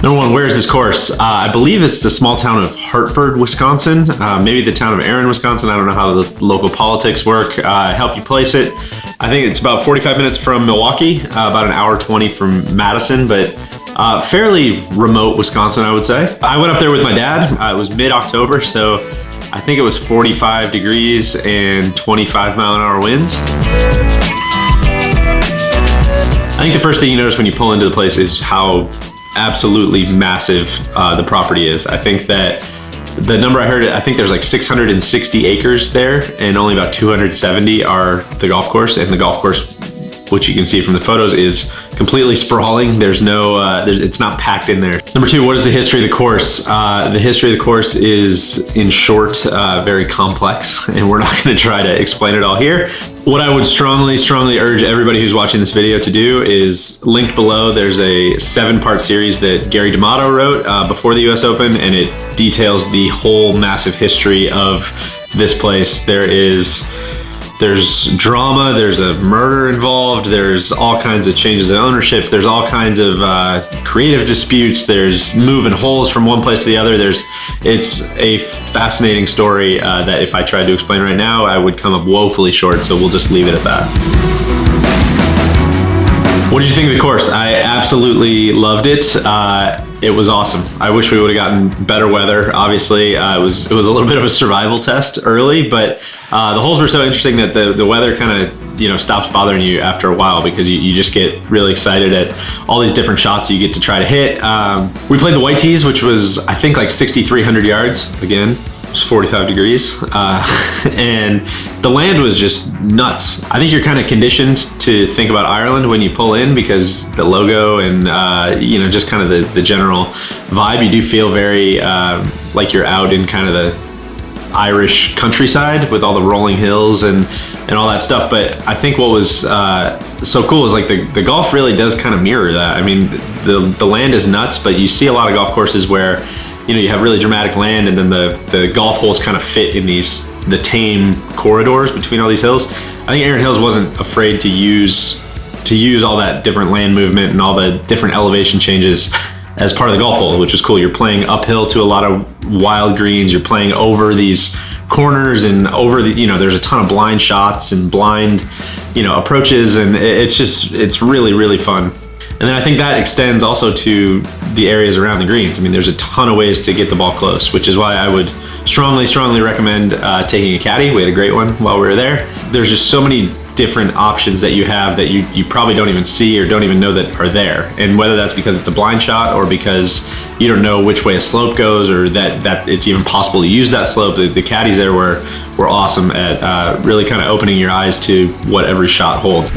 Number one, where is this course? I believe it's the small town of Hartford, Wisconsin. Maybe the town of Erin, Wisconsin. I don't know how the local politics work. Help you place it. I think it's about 45 minutes from Milwaukee, about an hour 20 from Madison, but fairly remote Wisconsin, I would say. I went up there with my dad. It was mid-October, so I think it was 45 degrees and 25-mile-an-hour winds. I think the first thing you notice when you pull into the place is how absolutely massive the property is. I think that the number I heard, I think there's like 660 acres there, and only about 270 are the golf course. And the golf course, which you can see from the photos, is completely sprawling. There's no, it's not packed in there. Number two, what is the history of the course? The history of the course is, in short, very complex, and we're not going to try to explain it all here. What I would strongly urge everybody who's watching this video to do is, linked below, there's a 7-part series that Gary D'Amato wrote before the US Open, and it details the whole massive history of this place. There's drama, there's a murder involved, there's all kinds of changes in ownership, there's all kinds of creative disputes, there's moving holes from one place to the other. It's a fascinating story that if I tried to explain right now, I would come up woefully short, so we'll just leave it at that. What did you think of the course? I absolutely loved it. It was awesome. I wish we would have gotten better weather. Obviously, it was a little bit of a survival test early, but the holes were so interesting that the weather kind of stops bothering you after a while, because you just get really excited at all these different shots you get to try to hit. We played the white tees, which was I think like 6,300 yards. Again, it was 45 degrees, and the land was just nuts. I think you're kind of conditioned to think about Ireland when you pull in, because the logo and just kind of the general vibe, you do feel very like you're out in kind of the Irish countryside with all the rolling hills and all that stuff. But I think what was so cool is like the golf really does kind of mirror that. I mean, the land is nuts, but you see a lot of golf courses where you have really dramatic land, and then the golf holes kind of fit in the tame corridors between all these hills. I think Erin Hills wasn't afraid to use all that different land movement and all the different elevation changes as part of the golf hole, which is cool. You're playing uphill to a lot of wild greens. You're playing over these corners and over there's a ton of blind shots and blind, approaches, and it's really, really fun. And then I think that extends also to the areas around the greens. I mean, there's a ton of ways to get the ball close, which is why I would strongly recommend taking a caddy. We had a great one while we were there. There's just so many different options that you have that you probably don't even see or don't even know that are there. And whether that's because it's a blind shot or because you don't know which way a slope goes, or that it's even possible to use that slope, the caddies there were awesome at really kind of opening your eyes to what every shot holds.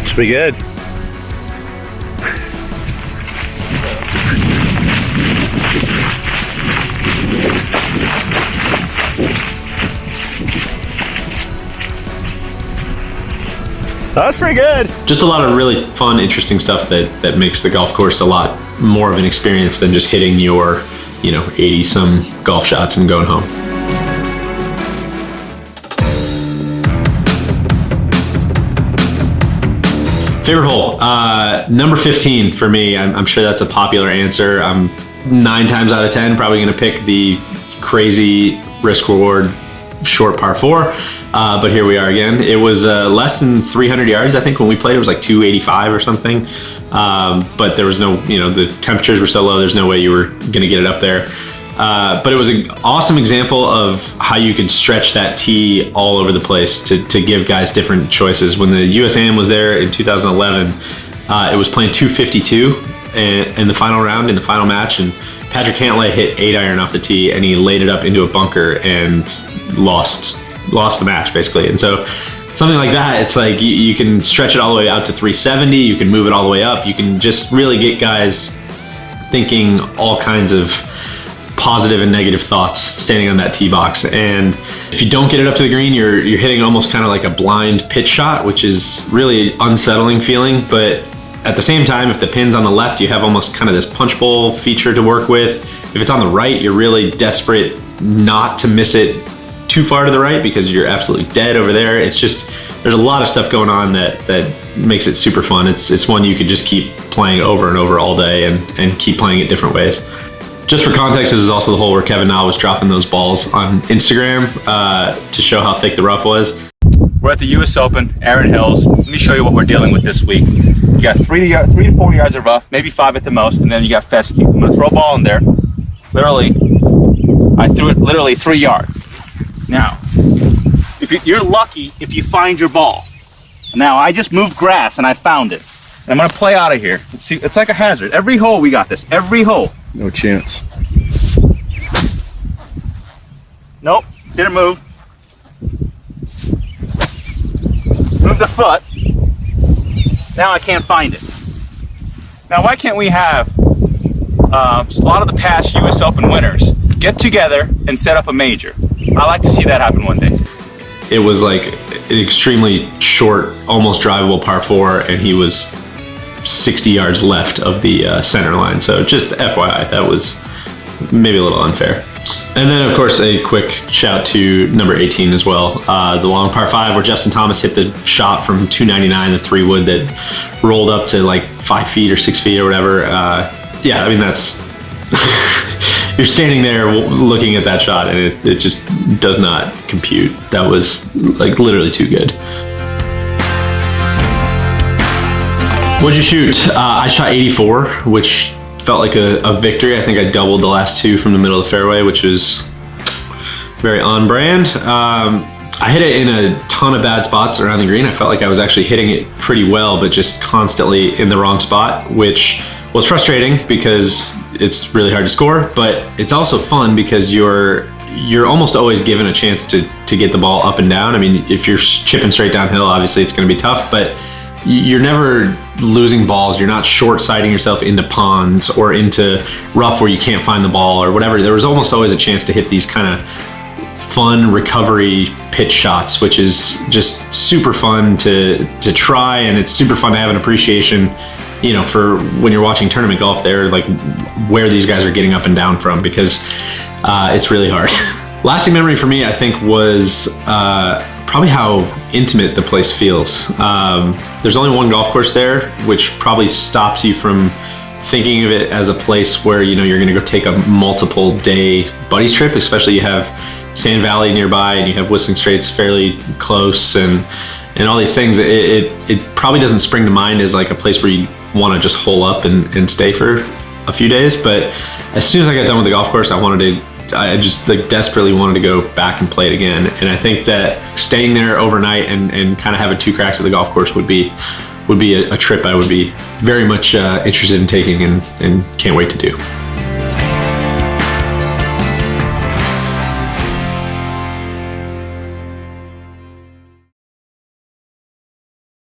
It's pretty good. That's pretty good. Just a lot of really fun, interesting stuff that makes the golf course a lot more of an experience than just hitting your 80 some golf shots and going home. Favorite hole, number 15 for me. I'm sure that's a popular answer. I'm 9 times out of 10 probably gonna pick the crazy risk reward short par 4, but here we are again. It was less than 300 yards. I think when we played it was like 285 or something, but there was no, the temperatures were so low, there's no way you were gonna get it up there. But it was an awesome example of how you could stretch that tee all over the place to give guys different choices. When the USAM was there in 2011, it was playing 252 in the final round, in the final match, and Patrick Cantlay hit 8-iron off the tee, and he laid it up into a bunker and lost the match, basically. And so something like that, it's like you can stretch it all the way out to 370, you can move it all the way up, you can just really get guys thinking all kinds of positive and negative thoughts standing on that tee box. And if you don't get it up to the green, you're hitting almost kind of like a blind pitch shot, which is really unsettling feeling. But at the same time, if the pin's on the left, you have almost kind of this punch bowl feature to work with. If it's on the right, you're really desperate not to miss it too far to the right because you're absolutely dead over there. It's just, there's a lot of stuff going on that makes it super fun. It's one you could just keep playing over and over all day and keep playing it different ways. Just for context, this is also the hole where Kevin Na was dropping those balls on Instagram to show how thick the rough was. We're at the US Open, Erin Hills. Let me show you what we're dealing with this week. You got 3 to 4 yards of rough, maybe 5 at the most, and then you got fescue. I'm gonna throw a ball in there. Literally, I threw it literally 3 yards. Now, if you're lucky if you find your ball. Now, I just moved grass and I found it. And I'm gonna play out of here. Let's see, it's like a hazard. Every hole we got this, every hole. No chance. Nope, didn't move. Moved a foot. Now I can't find it. Now why can't we have a lot of the past US Open winners get together and set up a major? I like to see that happen one day. It was like an extremely short, almost drivable par 4, and he was 60 yards left of the center line. So just FYI, that was maybe a little unfair. And then of course a quick shout to number 18 as well. The long par 5 where Justin Thomas hit the shot from 299, the 3-wood that rolled up to like 5 feet or 6 feet or whatever. Yeah, I mean that's, you're standing there looking at that shot and it just does not compute. That was like literally too good. What'd you shoot? I shot 84, which felt like a victory. I think I doubled the last 2 from the middle of the fairway, which was very on brand. I hit it in a ton of bad spots around the green. I felt like I was actually hitting it pretty well, but just constantly in the wrong spot, which was frustrating because it's really hard to score, but it's also fun because you're almost always given a chance to get the ball up and down. I mean, if you're chipping straight downhill, obviously it's gonna be tough, but you're never losing balls. You're not short-sighting yourself into ponds or into rough where you can't find the ball or whatever. There was almost always a chance to hit these kind of fun recovery pitch shots, which is just super fun to try, and it's super fun to have an appreciation, you know, for when you're watching tournament golf there, like where these guys are getting up and down from, because it's really hard. Lasting memory for me, I think, was probably how intimate the place feels. There's only one golf course there, which probably stops you from thinking of it as a place where, you know, you're gonna go take a multiple day buddies trip, especially you have Sand Valley nearby and you have Whistling Straits fairly close and all these things. It probably doesn't spring to mind as like a place where you wanna just hole up and stay for a few days. But as soon as I got done with the golf course, I just like desperately wanted to go back and play it again. And I think that staying there overnight and kind of having 2 cracks at the golf course would be a trip I would be very much interested in taking and can't wait to do.